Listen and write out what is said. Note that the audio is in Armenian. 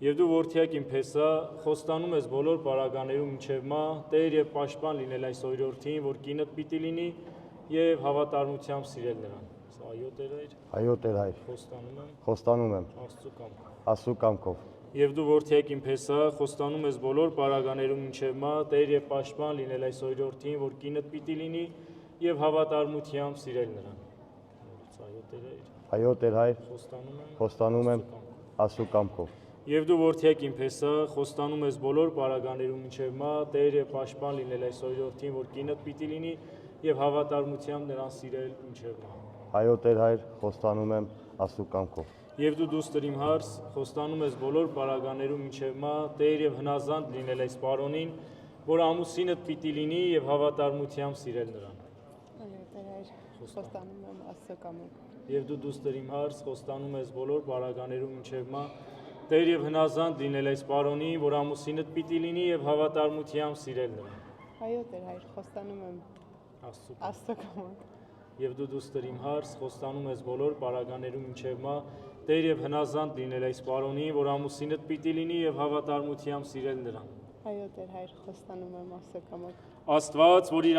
Եվ դու որդյակ իմ փեսա, խոստանում ես բոլոր պարագաներում մինչև մա, Տեր եւ պաշտպան լինել այս օրիորդին, որ կինդ պիտի լինի եւ հավատարմությամբ սիրել նրան։ Այո Տեր հայր։ Այո Տեր հայր։ Խոստանում եմ Աստծու կամքով։ Աստծու կամքով։ Եվ դու որդյակ իմ փեսա, խոստանում ես բոլոր պարագաներում մինչև մա, Տեր եւ պաշտպան լինել այս օրիորդին, որ կինդ պիտի լինի եւ հավատարմությամբ սիրել նրան։ Այո Տեր հայր։ Այո Տեր հայր։ Խոստանում եմ Աստծու կամքով։ Եվ դու որդյակ իմ փեսա, խոստանում ես բոլոր պարագաներում մինչև մա, Տեր եւ պաշտպան լինել այս օրիորդին, որ կինդ պիտի լինի եւ հավատարմությամբ նրան սիրել մինչև մա։ Այո Տեր հայր, խոստանում եմ Աստծու կամքով։ Եվ դու դուստր իմ հարս, խոստանում ես բոլոր պարագաներում մինչև մա, Տեր եւ հնազանդ լինել այս պարոնին, որ ամուսինդ պիտի լինի եւ հավատարմությամբ սիրել նրան։ Այո Տեր հայր, խոստանում եմ Աստծու կամքով։ Եվ դու դուստր իմ հարս, խոստանում ես բոլոր պարագաներում մինչև մա, Տեր եւ հնազանդ լինել այս պարոնին, որ ամուսինդ պիտի լինի եւ հավատարմությամբ սիրել նրան։ Այո Տեր հայր, խոստանում եմ Աստծու կամքով։ Եվ դու դուստր իմ հարս, խոստանում ես բոլոր պարագաներում մինչև մա, Տեր եւ հնազանդ լինել այս պարոնին, որ ամուսինդ պիտի լինի եւ հավատարմությամբ սիրել նրան։ Այո Տեր հայր, խոստանում եմ Աստծու կամքով։ Աստված, որ իր